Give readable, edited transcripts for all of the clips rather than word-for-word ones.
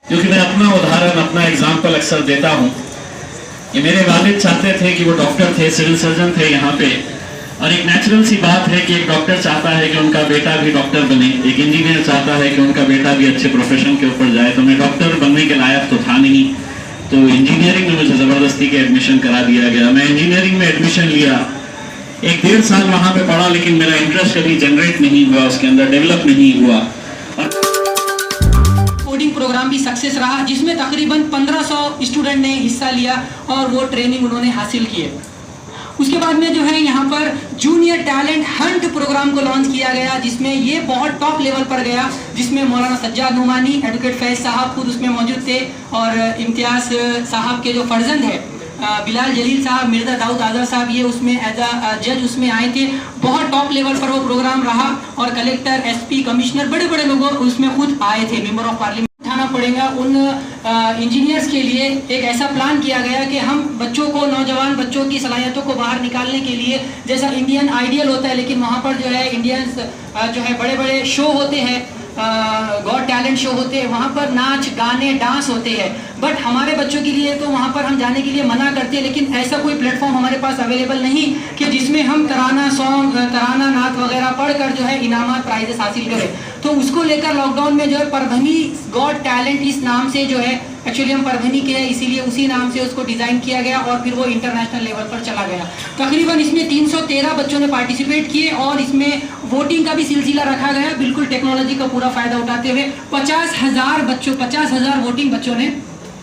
क्योंकि मैं अपना उदाहरण, अपना एग्जाम्पल अक्सर देता हूँ कि मेरे वालिद चाहते थे कि वो डॉक्टर थे, सिविल सर्जन थे यहाँ पे, और एक नेचुरल सी बात है कि एक डॉक्टर चाहता है कि उनका बेटा भी डॉक्टर बने, एक इंजीनियर चाहता है कि उनका बेटा भी अच्छे प्रोफेशन के ऊपर जाए। तो मैं डॉक्टर बनने के लायक तो था नहीं, तो इंजीनियरिंग में मुझे ज़बरदस्ती के एडमिशन करा दिया गया। मैं इंजीनियरिंग में एडमिशन लिया, 1-1.5 साल वहाँ पे पढ़ा, लेकिन मेरा इंटरेस्ट कभी जनरेट नहीं हुआ, उसके अंदर डेवलप नहीं हुआ। कोडिंग प्रोग्राम भी सक्सेस रहा, जिसमें तकरीबन 1500 स्टूडेंट ने हिस्सा लिया और वो ट्रेनिंग उन्होंने हासिल किए। उसके बाद में जो है यहाँ पर जूनियर टैलेंट हंट प्रोग्राम को लॉन्च किया गया, जिसमें ये बहुत टॉप लेवल पर गया, जिसमें मौलाना सज्जाद नुमानी, एडवोकेट फैज साहब खुद उसमें मौजूद थे, और इम्तियाज साहब के जो फर्जंद है बिलाल जलील साहब, मिर्जा दाऊद आजर साहब, ये उसमें एज अ जज उसमें आए थे। बहुत टॉप लेवल पर वो प्रोग्राम रहा, और कलेक्टर, एसपी, कमिश्नर, बड़े बड़े लोग उसमें खुद आए थे, मेंबर ऑफ पार्लियामेंट। उठाना पड़ेगा उन इंजीनियर्स के लिए एक ऐसा प्लान किया गया कि हम बच्चों को, नौजवान बच्चों की सलाहियतों को बाहर निकालने के लिए, जैसा इंडियन आइडियल होता है, लेकिन वहाँ पर जो है इंडियंस जो है बड़े बड़े शो होते हैं, गॉड टैलेंट शो होते हैं, वहाँ पर नाच गाने डांस होते हैं, बट हमारे बच्चों के लिए तो वहाँ पर हम जाने के लिए मना करते हैं। लेकिन ऐसा कोई प्लेटफॉर्म हमारे पास अवेलेबल नहीं कि जिसमें हम तराना सॉन्ग, तराना नात वगैरह पढ़कर जो है इनामात, प्राइजेस हासिल करें। तो उसको लेकर लॉकडाउन में जो है परभनी गॉड टैलेंट इस नाम से जो है, एक्चुअली हम परभनी के हैं इसीलिए उसी नाम से उसको डिज़ाइन किया गया, और फिर वो इंटरनेशनल लेवल पर चला गया। तकरीबन इसमें 313 बच्चों ने पार्टिसिपेट किए, और इसमें वोटिंग का भी सिलसिला रखा गया, बिल्कुल टेक्नोलॉजी का पूरा फ़ायदा उठाते हुए। 50,000 वोटिंग बच्चों ने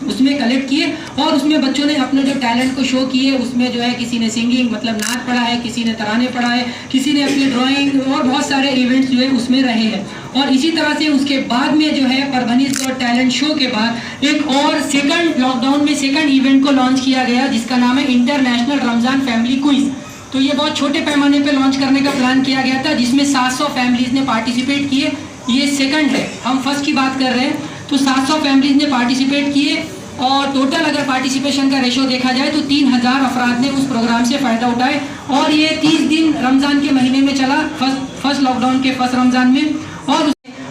उसमें कलेक्ट किए, और उसमें बच्चों ने अपने जो टैलेंट को शो किए। उसमें जो है किसी ने सिंगिंग मतलब नाच पढ़ा है, किसी ने तराने पढ़ा है, किसी ने अपनी ड्राइंग, और बहुत सारे इवेंट्स जो है उसमें रहे हैं। और इसी तरह से उसके बाद में जो है परभनी गॉट टैलेंट शो के बाद एक और सेकंड लॉकडाउन में सेकंड इवेंट को लॉन्च किया गया, जिसका नाम है इंटरनेशनल रमजान फैमिली क्विज। तो ये बहुत छोटे पैमाने पे लॉन्च करने का प्लान किया गया था, जिसमें 700 फैमिलीज ने पार्टिसिपेट किए। ये सेकंड है, हम फर्स्ट की बात कर रहे हैं। तो 700 फैमिलीज ने पार्टिसिपेट किए, और टोटल अगर पार्टिसिपेशन का रेशो देखा जाए तो 3000 अफराद ने उस प्रोग्राम से फ़ायदा उठाए। और ये 30 दिन रमज़ान के महीने में चला, फर्स्ट लॉकडाउन के फर्स्ट रमज़ान में।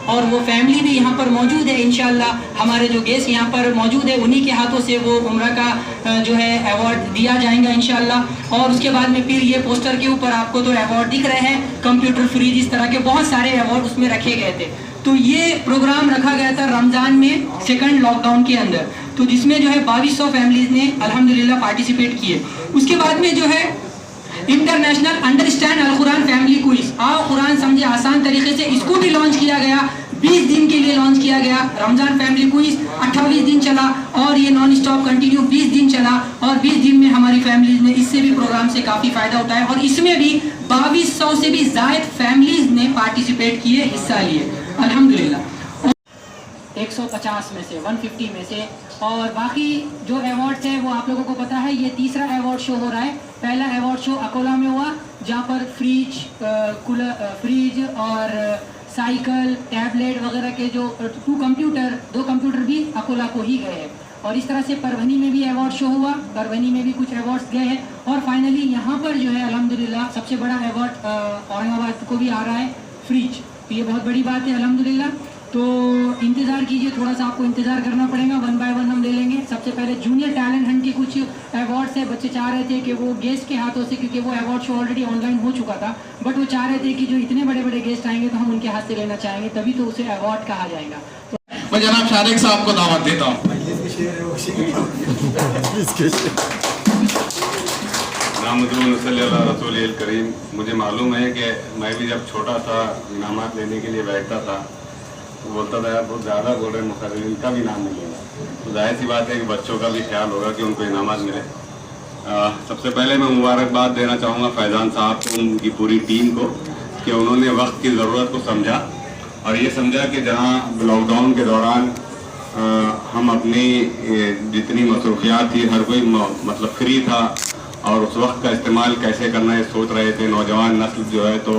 और वो फैमिली भी यहाँ पर मौजूद है। इंशाल्लाह हमारे जो गेस्ट यहाँ पर मौजूद है, उन्हीं के हाथों से वो उम्रा का जो है अवार्ड दिया जाएगा इंशाल्लाह। और उसके बाद में फिर ये पोस्टर के ऊपर आपको तो अवार्ड दिख रहे हैं, कंप्यूटर फ्रीज, इस तरह के बहुत सारे अवार्ड उसमें रखे गए थे। तो ये प्रोग्राम रखा गया था रमज़ान में सेकंड लॉकडाउन के अंदर, तो जिसमें जो है 2200 फैमिलीज ने अल्हम्दुलिल्लाह पार्टिसिपेट किए। उसके बाद में जो है इंटरनेशनल अंडरस्टैंड अल कुरान फैमिली क्विज, आओ कुरान समझे आसान तरीके से, इसको भी लॉन्च किया गया। 20 दिन के लिए लॉन्च किया गया रमजान फैमिली क्विज। 28 दिन चला, और ये नॉन स्टॉप कंटिन्यू 20 दिन चला, और 20 दिन में हमारी फैमिलीज ने इससे भी प्रोग्राम से काफ़ी फ़ायदा उठाया। और इसमें भी 2200 से भी ज़ायद फैमिलीज ने पार्टिसिपेट किए, हिस्सा लिए अल्हम्दुलिल्लाह। 150 में से 150 में से। और बाकी जो अवार्ड्स हैं वो आप लोगों को पता है, ये तीसरा अवार्ड शो हो रहा है। पहला अवार्ड शो अकोला में हुआ, जहाँ पर फ्रिज और साइकिल, टैबलेट वगैरह के जो 2 कंप्यूटर भी अकोला को ही गए हैं। और इस तरह से परभनी में भी अवार्ड शो हुआ, परभनी में भी कुछ अवार्ड्स गए हैं। और फाइनली यहाँ पर जो है अल्हम्दुलिल्लाह सबसे बड़ा अवार्ड औरंगाबाद को भी आ रहा है, फ्रिज। तो ये बहुत बड़ी बात है अल्हम्दुलिल्लाह। तो इंतज़ार कीजिए, थोड़ा सा आपको इंतज़ार करना पड़ेगा, 1 बाय 1 हम ले लेंगे। सबसे पहले जूनियर टैलेंट हंट के कुछ अवार्ड्स है। बच्चे चाह रहे थे कि वो गेस्ट के हाथों से, क्योंकि वो अवार्ड शो ऑलरेडी ऑनलाइन हो चुका था, बट वो चाह रहे थे कि जो इतने बड़े बड़े गेस्ट आएंगे तो हम उनके हाथ से लेना चाहेंगे, तभी तो उसे अवार्ड कहा जाएगा। तो मैं जनाब शारिक साहब को दावत देता हूँ। रसूल करीम। मुझे मालूम है कि मैं भी जब छोटा था इनामात लेने के लिए बैठता था, तो बोलता था यार बहुत ज़्यादा बोल रहे मुखर्रिरीन का भी नाम मिलेगा। तो जाहिर सी बात है कि बच्चों का भी ख्याल होगा कि उनको इनामात मिले। सबसे पहले मैं मुबारकबाद देना चाहूँगा फैज़ान साहब को, उनकी पूरी टीम को, कि उन्होंने वक्त की ज़रूरत को समझा, और ये समझा कि जहाँ लॉकडाउन के दौरान हम अपनी जितनी मसरूफियात थी, हर कोई मतलब फ्री था, और उस वक्त का इस्तेमाल कैसे करना है सोच रहे थे। नौजवान नस्ल जो है तो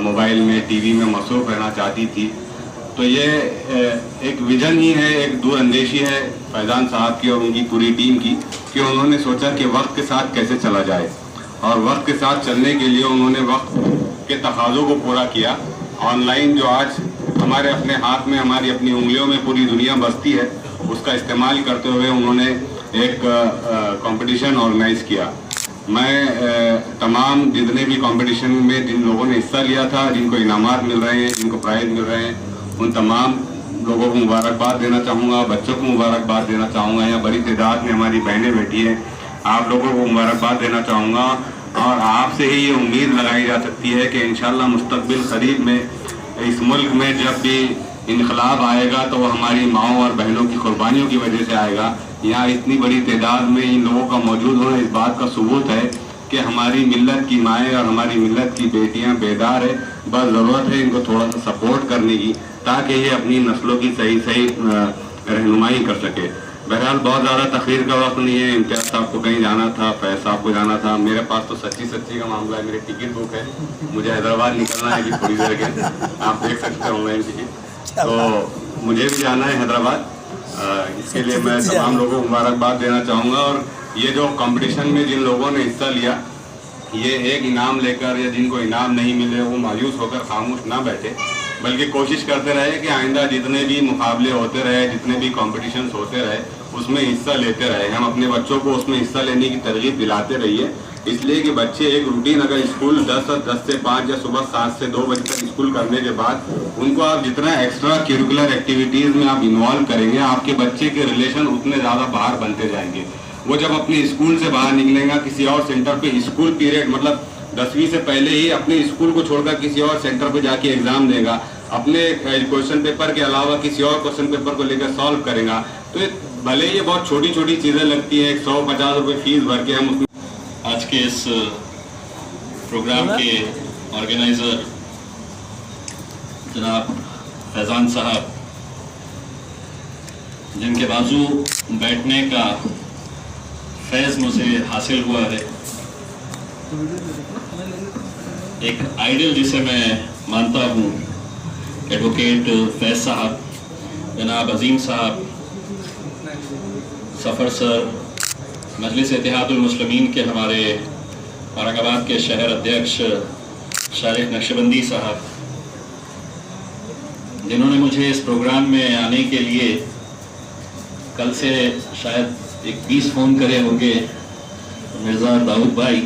मोबाइल में, टीवी में मसरूफ़ रहना चाहती थी। तो ये एक विजन ही है, एक दूरअंदेशी है फैज़ान साहब की और उनकी पूरी टीम की, कि उन्होंने सोचा कि वक्त के साथ कैसे चला जाए, और वक्त के साथ चलने के लिए उन्होंने वक्त के तकाज़ों को पूरा किया। ऑनलाइन जो आज हमारे अपने हाथ में, हमारी अपनी उंगलियों में पूरी दुनिया बसती है, उसका इस्तेमाल करते हुए उन्होंने एक कंपटीशन ऑर्गेनाइज किया। मैं तमाम जितने भी कंपटीशन में जिन लोगों ने हिस्सा लिया था, जिनको इनामात मिल रहे हैं, जिनको प्राइज़ मिल रहे हैं, उन तमाम लोगों को मुबारकबाद देना चाहूँगा, बच्चों को मुबारकबाद देना चाहूँगा। यहाँ बड़ी तादाद में हमारी बहनें बैठी हैं, आप लोगों को मुबारकबाद देना चाहूँगा और आपसे ही ये उम्मीद लगाई जा सकती है कि इंशाल्लाह मुस्तक़बिल करीब में इस मुल्क में जब भी इनकलाब आएगा तो वो हमारी माओं और बहनों की कुर्बानियों की वजह से आएगा। यहाँ इतनी बड़ी तादाद में इन लोगों का मौजूद होना इस बात का सबूत है कि हमारी मिल्लत की माएँ और हमारी मिल्लत की बेटियाँ बेदार है। बस ज़रूरत है इनको थोड़ा सा सपोर्ट करने की ताकि ये अपनी नस्लों की सही रहनुमाई कर सके। बहरहाल बहुत ज़्यादा तखरीर का वक्त नहीं है। इम्तियाज़ साहब को कहीं जाना था, फैज़ साहब को जाना था, मेरे पास तो सच्ची का मामला है, मेरी टिकट बुक है, मुझे हैदराबाद निकलना है कि थोड़ी देर के, आप देख सकते हैं ऑनलाइन टिकट, तो मुझे भी जाना है हैदराबाद। इसके लिए मैं तमाम लोगों को मुबारकबाद देना चाहूँगा। और ये जो कंपटीशन में जिन लोगों ने हिस्सा लिया, ये एक इनाम लेकर या जिनको इनाम नहीं मिले वो मायूस होकर खामोश ना बैठे, बल्कि कोशिश करते रहे कि आइंदा जितने भी मुकाबले होते रहे, जितने भी कॉम्पिटिशन्स होते रहे, उसमें हिस्सा लेते रहे। हम अपने बच्चों को उसमें हिस्सा लेने की तरगीब दिलाते रहिए, इसलिए कि बच्चे एक रूटीन, अगर स्कूल 10 से 5 या सुबह 7 से 2 बजे तक स्कूल करने के बाद उनको आप जितना एक्स्ट्रा करिकुलर एक्टिविटीज़ में आप इन्वॉल्व करेंगे, आपके बच्चे के रिलेशन उतने ज़्यादा बाहर बनते जाएंगे। वो जब अपने स्कूल से बाहर निकलेगा, किसी और सेंटर पे स्कूल पीरियड मतलब 10वीं से पहले ही अपने स्कूल को छोड़कर किसी और सेंटर पे जाके एग्ज़ाम देगा, अपने क्वेश्चन पेपर के अलावा किसी और क्वेश्चन पेपर को लेकर सॉल्व करेगा। तो भले ये बहुत छोटी छोटी चीज़ें लगती हैं, 150 रुपये फीस भर के हम उसमें। आज के इस प्रोग्राम के ऑर्गेनाइज़र जनाब फैज़ान साहब, जिनके बाजू बैठने का फैज़ मुझे हासिल हुआ है, एक आइडल जिसे मैं मानता हूँ, एडवोकेट फैज़ साहब, जनाब अजीम साहब, सफ़र सर, मजलिस इत्तेहादुल मुस्लिमीन के हमारे औरंगाबाद के शहर अध्यक्ष शारिक नक्शबंदी साहब, जिन्होंने मुझे इस प्रोग्राम में आने के लिए कल से शायद 20 फ़ोन करे होंगे, मिर्ज़ा दाऊद भाई,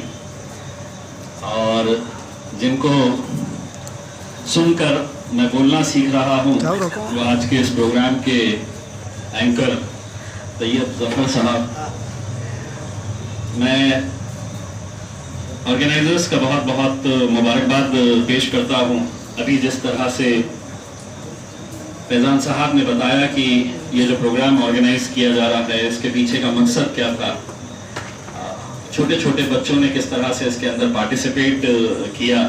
और जिनको सुनकर मैं बोलना सीख रहा हूँ, वो आज के इस प्रोग्राम के एंकर तैयब ज़फ़र साहब। मैं ऑर्गेनाइजर्स का बहुत बहुत मुबारकबाद पेश करता हूँ। अभी जिस तरह से फैज़ान साहब ने बताया कि ये जो प्रोग्राम ऑर्गेनाइज किया जा रहा है, इसके पीछे का मकसद क्या था, छोटे छोटे बच्चों ने किस तरह से इसके अंदर पार्टिसिपेट किया,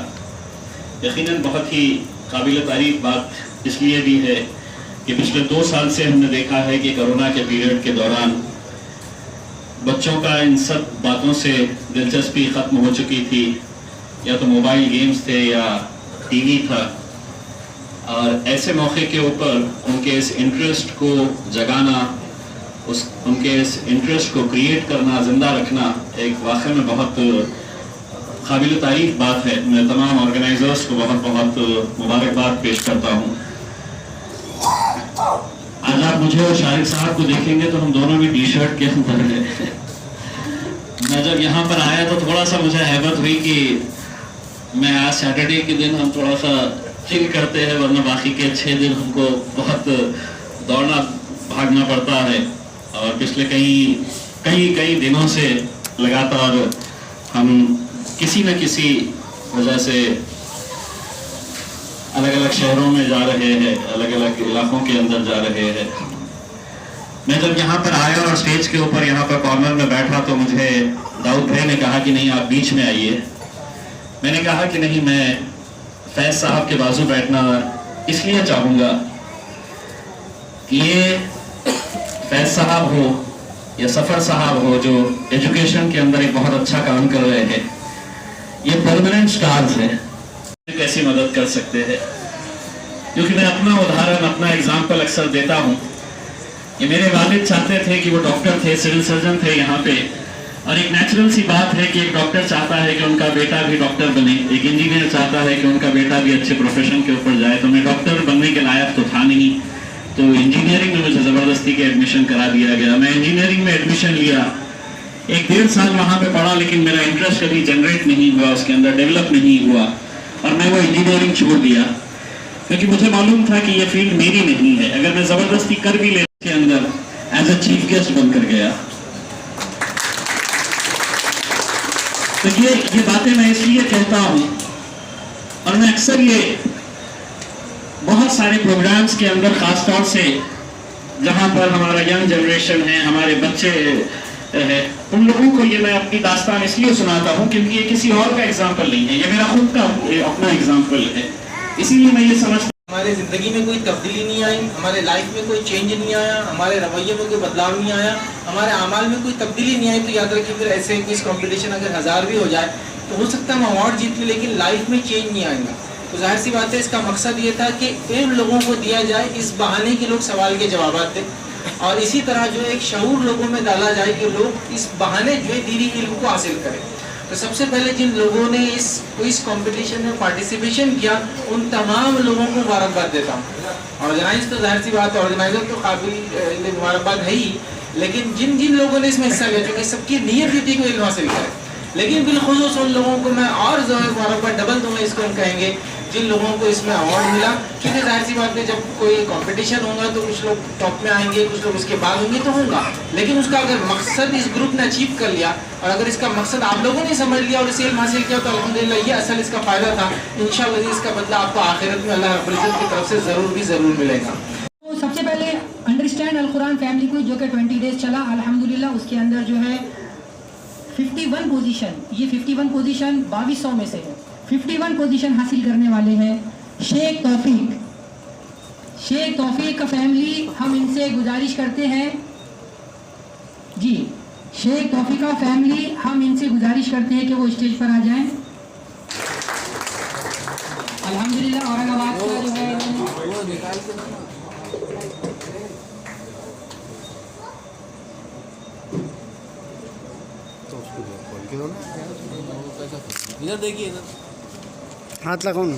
यकीनन बहुत ही काबिल तारीफ बात इसलिए भी है कि पिछले 2 साल से हमने देखा है कि कोरोना के पीरियड के दौरान बच्चों का इन सब बातों से दिलचस्पी ख़त्म हो चुकी थी। या तो मोबाइल गेम्स थे या टीवी था, और ऐसे मौके के ऊपर उनके इस इंटरेस्ट को जगाना, उनके इस इंटरेस्ट को क्रिएट करना, ज़िंदा रखना एक वाक़ई में बहुत काबिल तारीफ बात है। मैं तमाम ऑर्गेनाइजर्स को बहुत बहुत मुबारकबाद पेश करता हूँ। आज आप मुझे और शारिक साहब को देखेंगे तो हम दोनों भी टी शर्ट के अंदर हैं। मैं जब यहाँ पर आया तो थोड़ा सा मुझे हैबत हुई कि मैं आज सैटरडे के दिन हम थोड़ा सा चिल करते हैं, वरना बाकी के 6 दिन हमको बहुत दौड़ना भागना पड़ता है। और पिछले कई दिनों से लगातार हम किसी न किसी वजह से अलग अलग शहरों में जा रहे हैं, अलग अलग इलाकों के अंदर जा रहे हैं। मैं जब यहाँ पर आया और स्टेज के ऊपर यहाँ पर कॉर्नर में बैठा तो मुझे दाऊद भाई ने कहा कि नहीं आप बीच में आइए। मैंने कहा कि नहीं, मैं फैज़ साहब के बाजू बैठना इसलिए चाहूँगा कि ये फैज़ साहब हो या सफ़र साहब हो, जो एजुकेशन के अंदर एक बहुत अच्छा काम कर रहे हैं, ये परमानेंट स्टार्स हैं, कैसी मदद कर सकते हैं। क्योंकि मैं अपना उदाहरण, अपना एग्जाम्पल अक्सर देता हूँ। ये मेरे वालिद चाहते थे कि वो डॉक्टर थे, सिविल सर्जन थे यहाँ पे, और एक नेचुरल सी बात है कि एक डॉक्टर चाहता है कि उनका बेटा भी डॉक्टर बने, एक इंजीनियर चाहता है कि उनका बेटा भी अच्छे प्रोफेशन के ऊपर जाए। तो मैं डॉक्टर बनने के लायक तो था नहीं, तो इंजीनियरिंग में मुझे ज़बरदस्ती के एडमिशन करा दिया गया। मैं इंजीनियरिंग में एडमिशन लिया, 1-1.5 साल वहाँ पे पढ़ा, लेकिन मेरा इंटरेस्ट कभी जनरेट नहीं हुआ, उसके अंदर डेवलप नहीं हुआ और मैं वो इंजीनियरिंग छोड़ दिया, क्योंकि मुझे मालूम था कि ये फील्ड मेरी नहीं है। अगर मैं ज़बरदस्ती कर भी ले के अंदर एज अ चीफ गेस्ट बनकर गया। तो ये बातें मैं इसलिए कहता हूँ, और मैं अक्सर ये बहुत सारे प्रोग्राम्स के अंदर खास तौर से जहाँ पर हमारा यंग जनरेशन है, हमारे बच्चे हैं, उन लोगों को ये मैं अपनी दास्तान इसलिए सुनाता हूँ क्योंकि ये किसी और का एग्जाम्पल नहीं है, ये मेरा खुद का अपना एग्जाम्पल है। इसीलिए मैं ये समझता हमारे ज़िंदगी में कोई तब्दीली नहीं आई, हमारे लाइफ में कोई चेंज नहीं आया, हमारे रवैये में कोई बदलाव नहीं आया, हमारे अमाल में कोई तब्दीली नहीं आई, तो याद रखिए फिर ऐसे क्विज कंपटीशन अगर 1000 भी हो जाए तो हो सकता है हम अवार्ड जीत लें, लेकिन लाइफ में चेंज नहीं आएगा। तो जाहिर सी बात है, इसका मकसद ये था कि इन लोगों को दिया जाए, इस बहाने के लोग सवाल के जवाब दें, और इसी तरह जो एक शऊर लोगों में डाला जाए कि लोग इस बहाने जो है दीनी इल्म को हासिल करें। तो सबसे पहले जिन लोगों ने इस क्विज कंपटीशन में पार्टिसिपेशन किया, उन तमाम लोगों को मुबारकबाद देता हूँ। ऑर्गेनाइज तो जाहिर सी बात है, ऑर्गेनाइजर तो काबिल मुबारकबाद है ही, लेकिन जिन जिन लोगों ने इसमें हिस्सा लिया, क्योंकि सबकी नीयत भी थी कि इल्म हासिल करें, लेकिन बिलखुसूस उन लोगों को मैं और जो है मुबारकबाद डबल दूंगा, इसको हम कहेंगे जिन लोगों को इसमें अवार्ड मिला। क्योंकि जाहिर सी बात है, जब कोई कंपटीशन होगा तो कुछ लोग टॉप में आएंगे, कुछ लोग उसके बाद होंगे, तो होगा, लेकिन उसका अगर मकसद इस ग्रुप ने अचीव कर लिया, और अगर इसका मकसद आप लोगों ने समझ लिया और इसे इल्म हासिल किया, तो अल्हम्दुलिल्लाह ये असल इसका फ़ायदा था। इंशाअल्लाह इसका बदला आपको आखिरत में अल्लाह रब्बुल इज़्ज़त की तरफ से ज़रूर मिलेगा। तो सबसे पहले अंडरस्टैंड अल कुरान फैमिली को, जो कि 20 डेज चला अल्हम्दुलिल्लाह, उसके अंदर जो है 51 पोजीशन, ये 51 पोजीशन 2200 में से है, 51 पोजीशन हासिल करने वाले हैं शेख तौफीक का फैमिली। हम इनसे गुजारिश करते हैं जी, शेख तौफीक का फैमिली, हम इनसे गुजारिश करते हैं कि वो स्टेज पर आ जाएं। अल्हम्दुलिल्लाह औरंगाबाद का जो है इधर देखिए, हाथ लगाओ ना।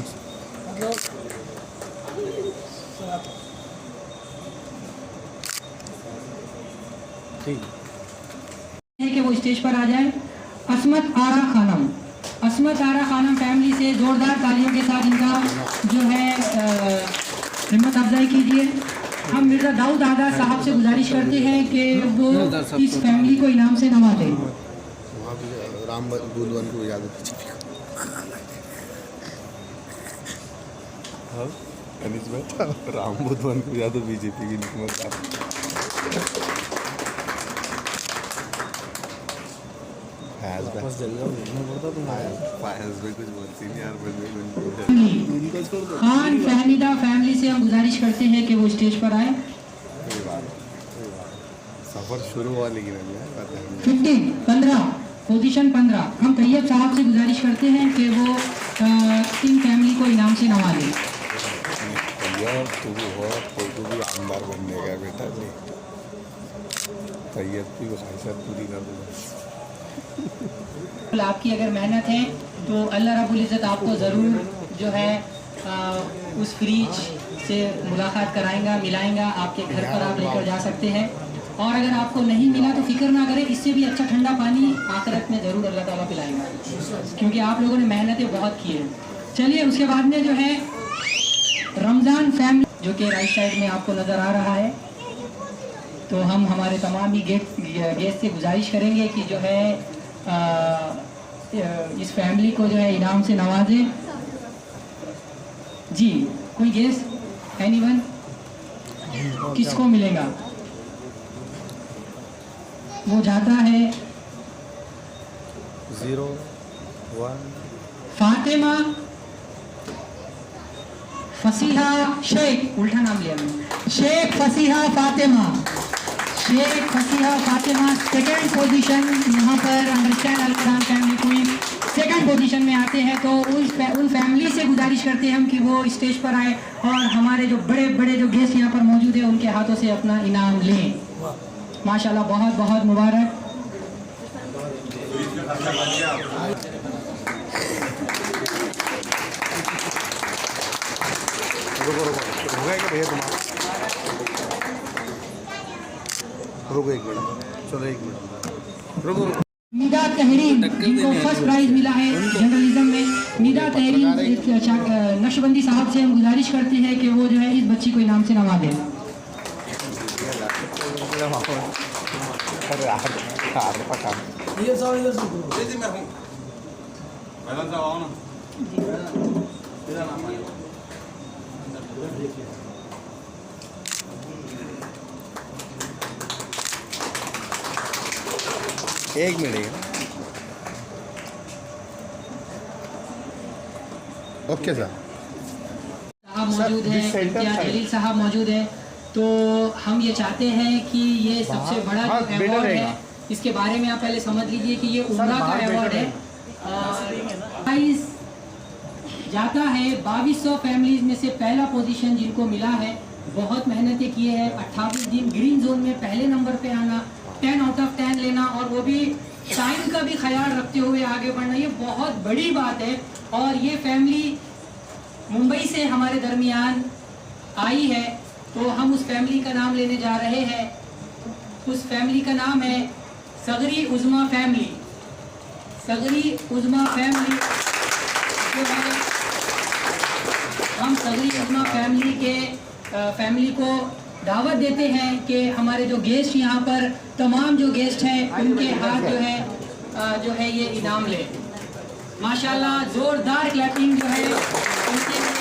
है कि वो स्टेज पर आ जाए। असमत आरा खानम फैमिली से जोरदार तालियों के साथ इनका जो है हिम्मत अफजाई कीजिए। हम मिर्ज़ा दाऊद आगा साहब से गुजारिश करते हैं कि वो इस फैमिली को इनाम से नवाजें। राम बुलवन को याद राम बुद्धवन को याद बीजेपी की खान फहमीदा फैमिली से हम गुजारिश करते हैं कि वो स्टेज पर आए। सफर शुरू हुआ लेकिन 15 पोजीशन 15। हम तैयब साहब से गुजारिश करते हैं कि वो इन फैमिली को इनाम से नवाजें। तू भी हो, कोई को भी आमदार बनने का बेटा, तैयब की ख्वाहिशात पूरी कर दूँगा। आपकी अगर मेहनत है तो अल्लाह रब्बुल इज़्ज़त आपको ज़रूर जो है उस फ्रिज से मुलाकात कराएंगा, मिलाएंगा, आपके घर पर आप लेकर जा सकते हैं। और अगर आपको नहीं मिला तो फिक्र ना करें, इससे भी अच्छा ठंडा पानी आखिरत में ज़रूर अल्लाह ताला पिलाएंगा, क्योंकि आप लोगों ने मेहनतें बहुत की हैं। चलिए, उसके बाद में जो है रमज़ान फैमिली, जो कि राइट साइड में आपको नज़र आ रहा है, तो हम हमारे तमाम ही गेस्ट से गुजारिश करेंगे कि जो है इस फैमिली को जो है इनाम से नवाजें। जी, कोई गेस्ट, एनीवन, किसको मिलेगा? वो जाता है 01 फातिमा फसीहा शेख, उल्टा नाम लिया मैंने, शेख फसीहा फातिमा सेकंड पोजीशन यहाँ पर अंडरस्टैंड अल कुरान फैमिली कोई सेकंड पोजीशन में आते हैं। तो उन फैमिली से गुजारिश करते हैं हम कि वो स्टेज पर आए और हमारे जो बड़े बड़े जो गेस्ट यहाँ पर मौजूद हैं उनके हाथों से अपना इनाम लें। माशाल्लाह, बहुत बहुत मुबारक। रुको एक मिनट, चलो एक मिनट, रुको रुको। निदा तहरीन जिनको फर्स्ट प्राइज मिला है जर्नलिज्म में, निदा तहरीन नक्शबंदी साहब से हम गुजारिश करते हैं कि वो जो है इस बच्ची को इनाम से नवाजें। अरे यार पका मैडम साहब आओ ना। एक मिनट। Okay sir. साहब मौजूद है, इम्तियाज जलील साहब मौजूद है, तो हम ये चाहते हैं कि ये सबसे बड़ा जो अवार्ड है इसके बारे में आप पहले समझ लीजिए कि ये उम्रा का अवार्ड है। प्राइज जाता है 2200 फैमिलीज में से पहला पोजीशन जिनको मिला है। बहुत मेहनतें किए हैं, 28 दिन ग्रीन जोन में पहले नंबर पे आना, 10 आउट ऑफ 10 लेना और वो भी टाइम का भी ख्याल रखते हुए आगे बढ़ना, ये बहुत बड़ी बात है। और ये फैमिली मुंबई से हमारे दरमियान आई है, तो हम उस फैमिली का नाम लेने जा रहे हैं। उस फैमिली का नाम है सगरी उज़्मा फैमिली। सगरी उज़्मा फैमिली, हम सगरी उज़्मा फैमिली के फैमिली को दावत देते हैं कि हमारे जो गेस्ट यहाँ पर तमाम जो गेस्ट हैं उनके हाथ जो है ये इनाम ले। माशाल्लाह ज़ोरदार क्लैपिंग जो है उनके लिए।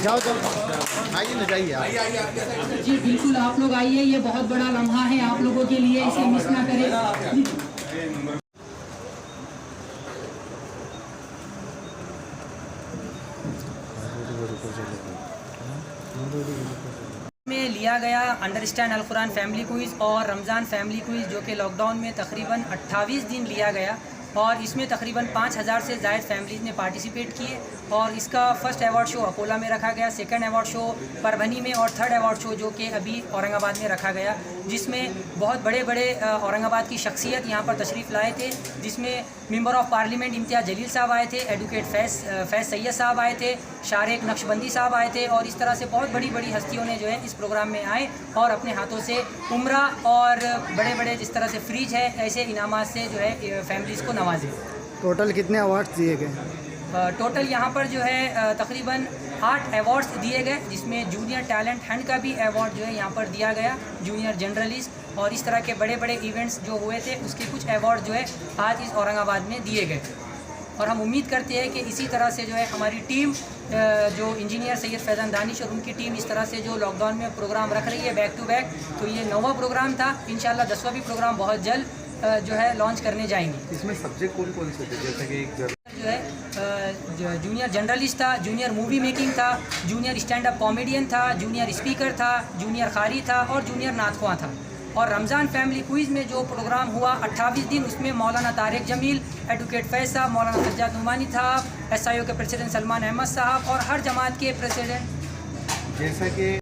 जाओ आइए ना, जाइए। जी बिल्कुल, आप लोग आइए, ये बहुत बड़ा लम्हा है आप लोगों के लिए, इसे मिस ना करें। में लिया गया अंडरस्टैंड अल कुरान फैमिली क्विज़ और रमज़ान फैमिली क्विज़ जो कि लॉकडाउन में तकरीबन 28 दिन लिया गया और इसमें तकरीबन 5000 से ज़ायद फैमिलीज़ ने पार्टिसिपेट किए। और इसका फ़र्स्ट अवार्ड शो अकोला में रखा गया, सेकंड अवार्ड शो परभनी में और थर्ड अवार्ड शो जो कि अभी औरंगाबाद में रखा गया, जिसमें बहुत बड़े बड़े औरंगाबाद की शख्सियत यहाँ पर तशरीफ़ लाए थे, जिसमें member of parliament Imtiaz Jaleel साहब आए थे, एडवोकेट फैज़ सैयद साहब आए थे, शारेक नक्शबंदी साहब आए थे और इस तरह से बहुत बड़ी बड़ी हस्तियों ने जो है इस प्रोग्राम में आए और अपने हाथों से उम्रा और बड़े बड़े जिस तरह से फ्रिज है ऐसे इनामात से जो है फैमिलीज़ को नवाजे। टोटल कितने अवार्ड्स दिए गए? टोटल यहाँ पर जो है तकरीबन 8 अवार्ड्स दिए गए, जिसमें जूनियर टैलेंट हंट का भी अवार्ड जो है यहाँ पर दिया गया, जूनियर जर्नलिस्ट और इस तरह के बड़े बड़े इवेंट्स जो हुए थे उसके कुछ अवार्ड जो है आज इस औरंगाबाद में दिए गए। और हम उम्मीद करते हैं कि इसी तरह से जो है हमारी टीम जो इंजीनियर सैयद फैज़ान दानिश और उनकी टीम इस तरह से जो लॉकडाउन में प्रोग्राम रख रही है बैक टू बैक, तो ये 9वां प्रोग्राम था, इंशाल्लाह 10वां भी प्रोग्राम बहुत जल्द जो है लॉन्च करने जाएंगे। इसमें सब्जेक्ट कौन कौन से थे? जैसे कि एक जो है जूनियर जर्नलिस्ट था, जूनियर मूवी मेकिंग था, जूनियर स्टैंड अप कॉमेडियन था, जूनियर स्पीकर था, जूनियर कारी था और जूनियर नातख्वां था। और रमज़ान फैमिली क्विज़ में जो प्रोग्राम हुआ 28 दिन, उसमें मौलाना तारिक जमील, एडवोकेट फैज़ साहब, मौलाना सज्जाद नुमानी साहब, SIO के प्रेसिडेंट सलमान अहमद साहब और हर जमात के प्रेसिडेंट जैसा कि